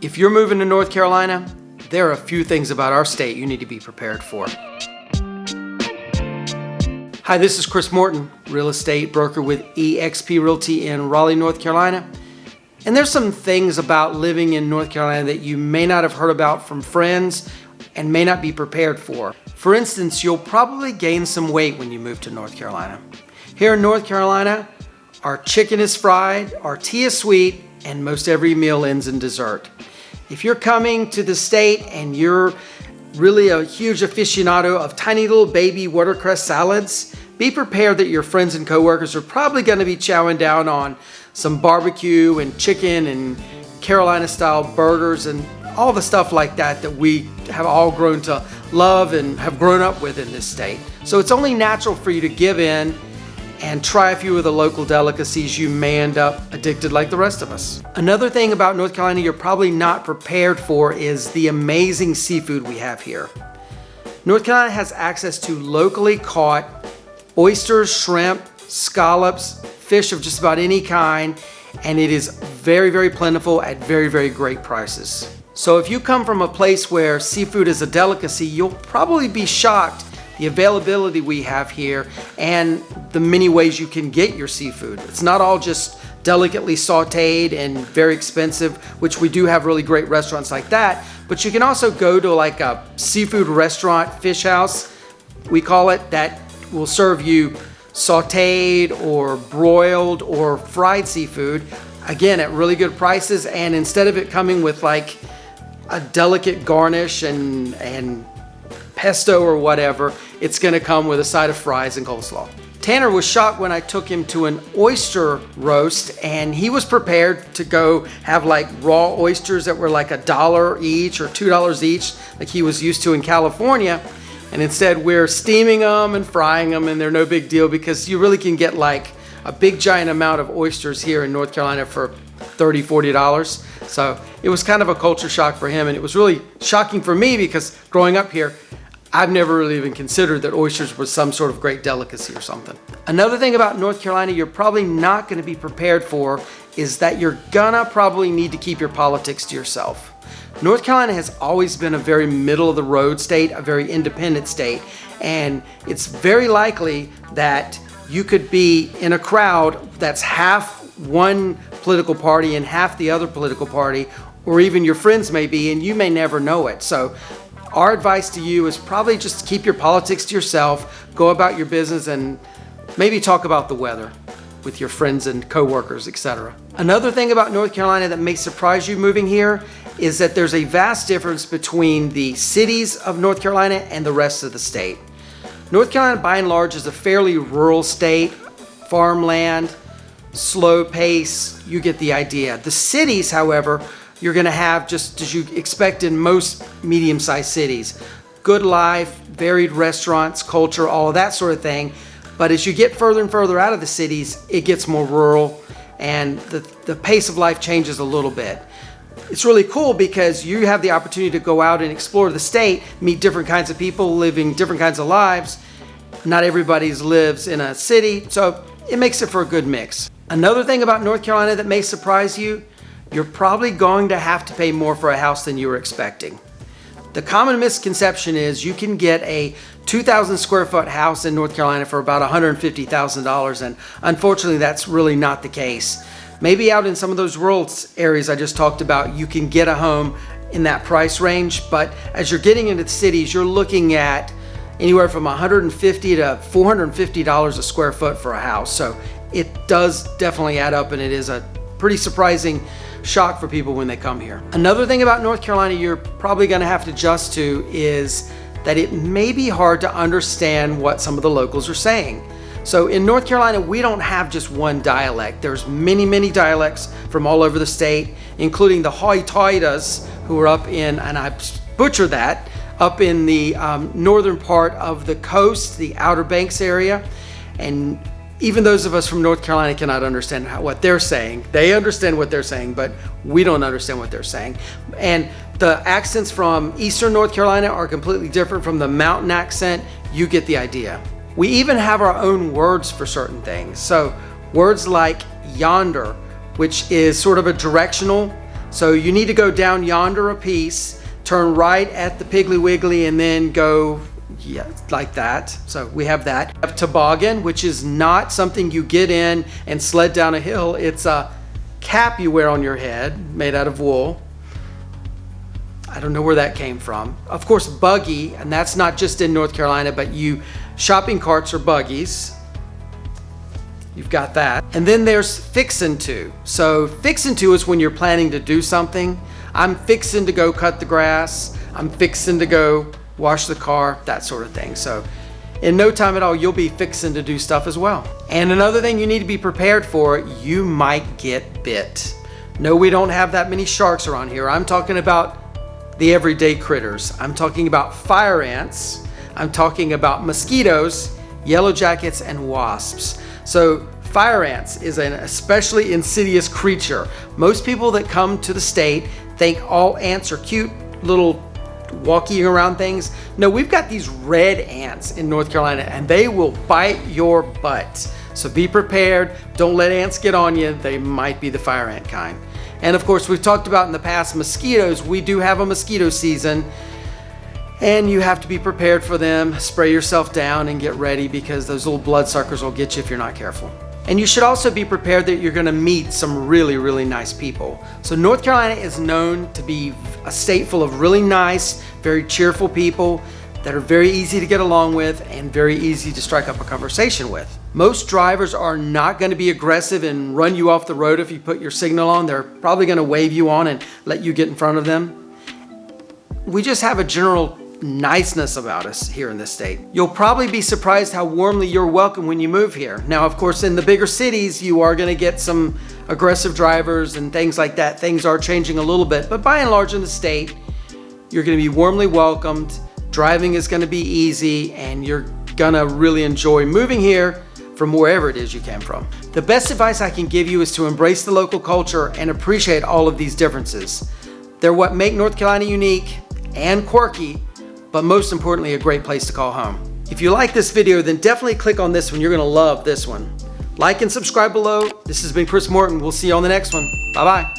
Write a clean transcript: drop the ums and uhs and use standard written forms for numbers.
If you're moving to North Carolina, there are a few things about our state you need to be prepared for. Hi, this is Chris Morton, real estate broker with eXp Realty in Raleigh, North Carolina. And there's some things about living in North Carolina that you may not have heard about from friends and may not be prepared for. For instance, you'll probably gain some weight when you move to North Carolina. Here in North Carolina, our chicken is fried, our tea is sweet, and most every meal ends in dessert. If you're coming to the state and you're really a huge aficionado of tiny little baby watercress salads, be prepared that your friends and coworkers are probably going to be chowing down on some barbecue and chicken and Carolina style burgers and all the stuff like that that we have all grown to love and have grown up with in this state. So it's only natural for you to give in and try a few of the local delicacies. You may end up addicted like the rest of us. Another thing about North Carolina you're probably not prepared for is the amazing seafood we have here. North Carolina has access to locally caught oysters, shrimp, scallops, fish of just about any kind, and it is very, very plentiful at very, very great prices. So if you come from a place where seafood is a delicacy, you'll probably be shocked the availability we have here and the many ways you can get your seafood. It's not all just delicately sauteed and very expensive, which we do have really great restaurants like that, but you can also go to like a seafood restaurant, fish house, we call it, that will serve you sauteed or broiled or fried seafood, again at really good prices, and instead of it coming with like a delicate garnish and pesto or whatever, it's going to come with a side of fries and coleslaw. Tanner was shocked when I took him to an oyster roast, and he was prepared to go have like raw oysters that were like $1 each or $2 each, like he was used to in California. And instead we're steaming them and frying them, and they're no big deal because you really can get like a big giant amount of oysters here in North Carolina for $30, $40. So it was kind of a culture shock for him, and it was really shocking for me because growing up here, I've never really even considered that oysters were some sort of great delicacy or something. Another thing about North Carolina you're probably not going to be prepared for is that you're gonna probably need to keep your politics to yourself. North Carolina has always been a very middle of the road state, a very independent state, and it's very likely that you could be in a crowd that's half one political party and half the other political party, or even your friends may be, and you may never know it. So our advice to you is probably just keep your politics to yourself, go about your business, and maybe talk about the weather with your friends and coworkers, etc. Another thing about North Carolina that may surprise you moving here is that there's a vast difference between the cities of North Carolina and the rest of the state. North Carolina, by and large, is a fairly rural state, farmland, slow pace, you get the idea. The cities, however, you're gonna have just as you expect in most medium-sized cities. Good life, varied restaurants, culture, all of that sort of thing. But as you get further and further out of the cities, it gets more rural and the pace of life changes a little bit. It's really cool because you have the opportunity to go out and explore the state, meet different kinds of people living different kinds of lives. Not everybody lives in a city, so it makes it for a good mix. Another thing about North Carolina that may surprise you, you're probably going to have to pay more for a house than you were expecting. The common misconception is you can get a 2,000 square foot house in North Carolina for about $150,000, and unfortunately that's really not the case. Maybe out in some of those rural areas I just talked about, you can get a home in that price range, but as you're getting into the cities, you're looking at anywhere from $150 to $450 a square foot for a house. So it does definitely add up, and it is a pretty surprising shock for people when they come here. Another thing about North Carolina you're probably going to have to adjust to is that it may be hard to understand what some of the locals are saying. So in North Carolina, we don't have just one dialect. There's many, many dialects from all over the state, including the Hoy-Toidas, who are up in, and I butcher that, up in the northern part of the coast, the Outer Banks area. And even those of us from North Carolina cannot understand what they're saying. They understand what they're saying, but we don't understand what they're saying. And the accents from Eastern North Carolina are completely different from the mountain accent. You get the idea. We even have our own words for certain things. So words like yonder, which is sort of a directional So you need to go down yonder a piece, turn right at the Piggly Wiggly, and then go like that. So we have that. We have toboggan, which is not something you get in and sled down a hill. It's a cap you wear on your head made out of wool. I don't know where that came from. Of course, buggy, and that's not just in North Carolina, but shopping carts are buggies. You've got that. And then there's fixin' to. So fixin' to is when you're planning to do something. I'm fixin' to go cut the grass. I'm fixin' to go wash the car, that sort of thing. So in no time at all, you'll be fixin' to do stuff as well. And another thing you need to be prepared for, you might get bit. No, we don't have that many sharks around here. I'm talking about the everyday critters. I'm talking about fire ants. I'm talking about mosquitoes, yellow jackets, and wasps. So fire ants is an especially insidious creature. Most people that come to the state think all ants are cute, little walking around things. No, we've got these red ants in North Carolina, and they will bite your butt. So be prepared. Don't let ants get on you. They might be the fire ant kind. And of course, we've talked about in the past mosquitoes. We do have a mosquito season, and you have to be prepared for them. Spray yourself down and get ready, because those little bloodsuckers will get you if you're not careful. And you should also be prepared that you're going to meet some really, really nice people. So North Carolina is known to be a state full of really nice, very cheerful people that are very easy to get along with and very easy to strike up a conversation with. Most drivers are not going to be aggressive and run you off the road if you put your signal on. They're probably going to wave you on and let you get in front of them. We just have a general niceness about us here in this state. You'll probably be surprised how warmly you're welcome when you move here. Now, of course, in the bigger cities, you are going to get some aggressive drivers and things like that. Things are changing a little bit, but by and large in the state, you're going to be warmly welcomed. Driving is going to be easy, and you're going to really enjoy moving here from wherever it is you came from. The best advice I can give you is to embrace the local culture and appreciate all of these differences. They're what make North Carolina unique and quirky, but most importantly, a great place to call home. If you like this video, then definitely click on this one. You're gonna love this one. Like and subscribe below. This has been Chris Morton. We'll see you on the next one. Bye-bye.